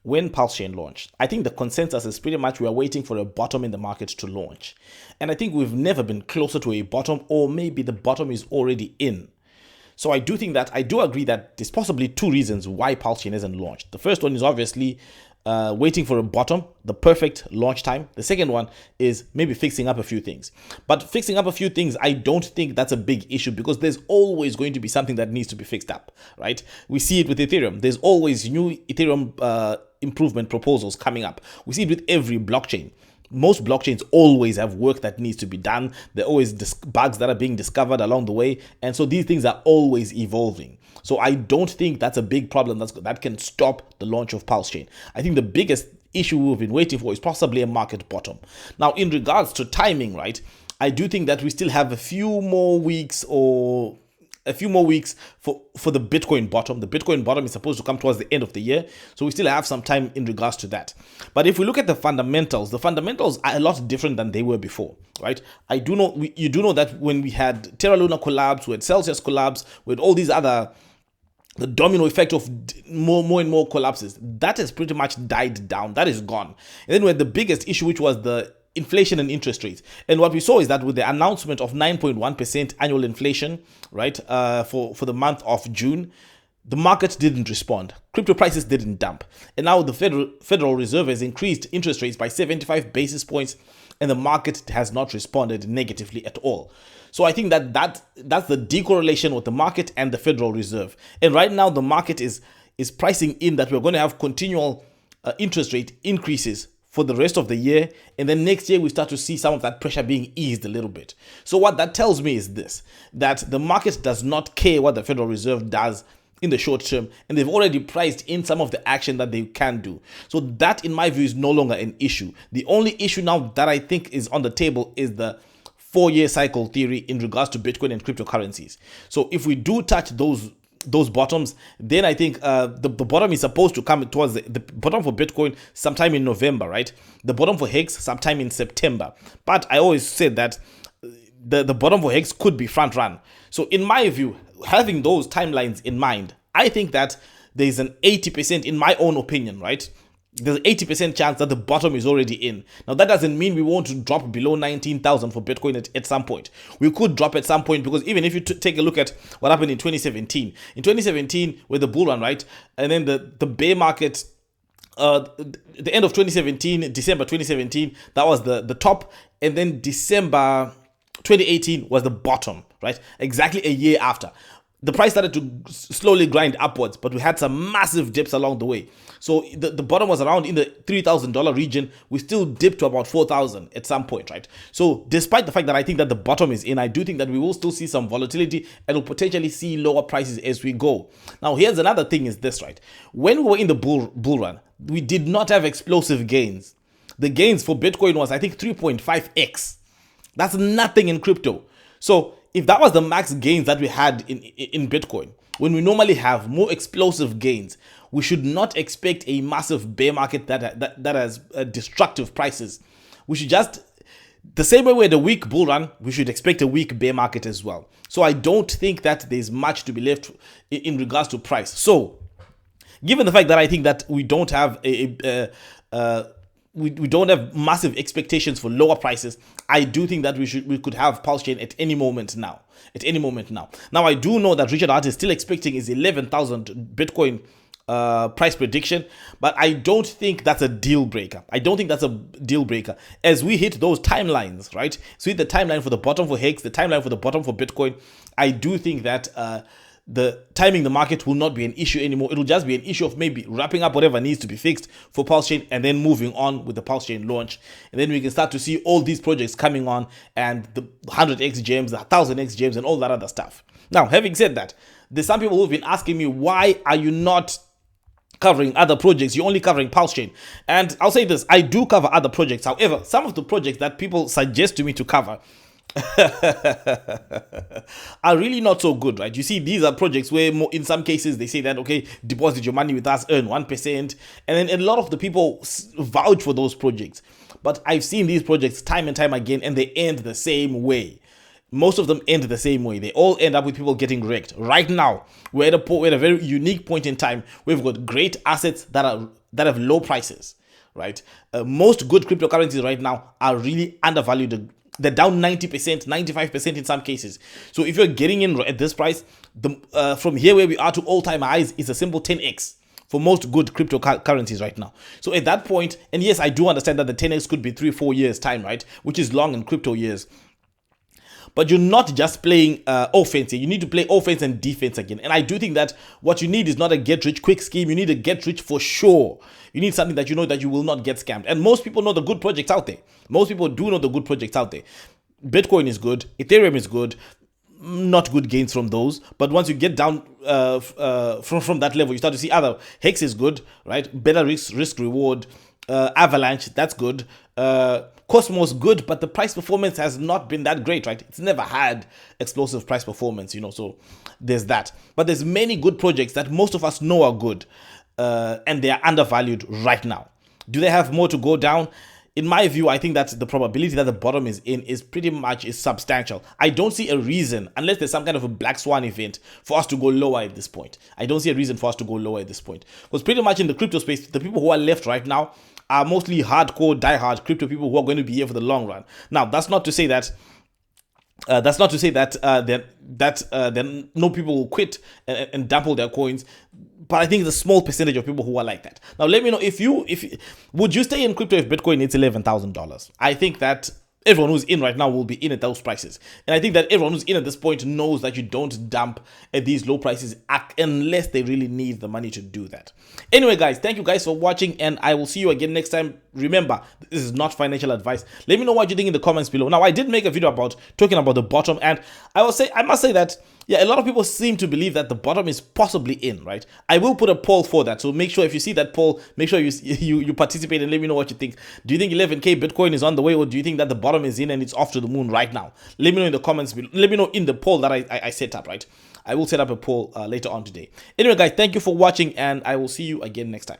when Pulsechain launched, I think the consensus is pretty much we are waiting for a bottom in the market to launch. And I think we've never been closer to a bottom, or maybe the bottom is already in. So I do agree that there's possibly two reasons why Pulsechain hasn't launched. The first one is obviously waiting for a bottom, the perfect launch time. The second one is maybe fixing up a few things. But fixing up a few things, I don't think that's a big issue, because there's always going to be something that needs to be fixed up, right? We see it with Ethereum. There's always new Ethereum improvement proposals coming up. We see it with every blockchain. Most blockchains always have work that needs to be done. There are always bugs that are being discovered along the way. And so these things are always evolving. So I don't think that's a big problem that can stop the launch of Pulsechain. I think the biggest issue we've been waiting for is possibly a market bottom. Now, in regards to timing, right, I do think that we still have a few more weeks for the Bitcoin bottom. The Bitcoin bottom is supposed to come towards the end of the year, so we still have some time in regards to that. But if we look at the fundamentals are a lot different than they were before, right? You do know that when we had Terra Luna collapse, we had Celsius collapse, we had all these other, the domino effect of more and more collapses, that has pretty much died down. That is gone. And then we had the biggest issue, which was the inflation and interest rates. And what we saw is that with the announcement of 9.1% annual inflation, right, for the month of June, the market didn't respond. Crypto prices didn't dump. And now the Federal Reserve has increased interest rates by 75 basis points, and the market has not responded negatively at all. So I think that's the decorrelation with the market and the Federal Reserve. And right now the market is pricing in that we're going to have continual interest rate increases for the rest of the year, and then next year we start to see some of that pressure being eased a little bit. So what that tells me is this, that the market does not care what the Federal Reserve does in the short term, and they've already priced in some of the action that they can do. So that, in my view, is no longer an issue. The only issue now that I think is on the table is the 4-year cycle theory in regards to Bitcoin and cryptocurrencies. So if we do touch those bottoms, then I think the bottom is supposed to come towards the bottom for Bitcoin sometime in November, right? The bottom for Hex sometime in September. But I always said that the bottom for Hex could be front run. So in my view, having those timelines in mind, I think that there's an 80%, in my own opinion, right? There's an 80% chance that the bottom is already in. Now, that doesn't mean we want to drop below 19,000 for Bitcoin at some point. We could drop at some point, because even if you take a look at what happened in 2017. In 2017, with the bull run, right? And then the bear market, the end of 2017, December 2017, that was the top. And then December 2018 was the bottom, right? Exactly a year after. The price started to slowly grind upwards, but we had some massive dips along the way. So the bottom was around in the $3,000 region. We still dipped to about 4,000 at some point, right? So despite the fact that I think that the bottom is in, I do think that we will still see some volatility and will potentially see lower prices as we go. Now, here's another thing is this, right? When we were in the bull run, we did not have explosive gains. The gains for Bitcoin was, I think, 3.5x. That's nothing in crypto. So if that was the max gains that we had in Bitcoin, when we normally have more explosive gains, we should not expect a massive bear market that has destructive prices. We should just, the same way we had a weak bull run, we should expect a weak bear market as well. So I don't think that there's much to be left in regards to price. So given the fact that I think that we don't have we don't have massive expectations for lower prices, I do think that we could have Pulsechain at any moment now. Now, I do know that Richard Hart is still expecting his 11,000 Bitcoin price prediction, but I don't think that's a deal breaker. As we hit those timelines, right? So hit the timeline for the bottom for Hex, the timeline for the bottom for Bitcoin, I do think that the timing the market will not be an issue anymore. It'll just be an issue of maybe wrapping up whatever needs to be fixed for Pulsechain and then moving on with the Pulsechain launch. And then we can start to see all these projects coming on, and the 100x gems, the 1000x gems, and all that other stuff. Now, having said that, there's some people who've been asking me, why are you not covering other projects? You're only covering Pulsechain. And I'll say this, I do cover other projects. However, some of the projects that people suggest to me to cover are really not so good, right? You see, these are projects where in some cases they say that, okay, deposit your money with us, earn 1%, and then a lot of the people vouch for those projects. But I've seen these projects time and time again, and they end the same way. Most of them end the same way. They all end up with people getting wrecked. Right now, we're at a very unique point in time. We've got great assets that are have low prices, right? Most good cryptocurrencies right now are really undervalued. They're down 90%, 95% in some cases. So if you're getting in at this price, from here where we are to all-time highs is a simple 10x for most good cryptocurrencies right now. So at that point, and yes, I do understand that the 10x could be 3-4 years time, right? Which is long in crypto years. But you're not just playing offense here. You need to play offense and defense again. And I do think that what you need is not a get-rich-quick scheme. You need a get-rich for sure. You need something that you know that you will not get scammed. And most people know the good projects out there. Most people do know the good projects out there. Bitcoin is good. Ethereum is good. Not good gains from those. But once you get down from that level, you start to see other. Hex is good, right? Better risk reward. Avalanche, that's good. Cosmos, good, but the price performance has not been that great, right? It's never had explosive price performance, so there's that. But there's many good projects that most of us know are good, and they are undervalued right now. Do they have more to go down? In my view, I think that the probability that the bottom is in is pretty much substantial. I don't see a reason, unless there's some kind of a black swan event, for us to go lower at this point. I don't see a reason for us to go lower at this point. Because pretty much in the crypto space, the people who are left right now are mostly hardcore, diehard crypto people who are going to be here for the long run. Now, that's not to say that then no people will quit and dump all their coins. But I think it's a small percentage of people who are like that. Now, let me know if would you stay in crypto if Bitcoin hits $11,000? I think that everyone who's in right now will be in at those prices. And I think that everyone who's in at this point knows that you don't dump at these low prices unless they really need the money to do that. Anyway, guys, thank you guys for watching, and I will see you again next time. Remember, this is not financial advice. Let me know what you think in the comments below. Now, I did make a video talking about the bottom, and I must say that, yeah, a lot of people seem to believe that the bottom is possibly in, right? I will put a poll for that, so make sure if you see that poll, make sure you participate and let me know what you think. Do you think 11K Bitcoin is on the way, or do you think that the bottom is in and it's off to the moon right now? Let me know in the comments below. Let me know in the poll that I set up, right? I will set up a poll later on today. Anyway, guys, thank you for watching, and I will see you again next time.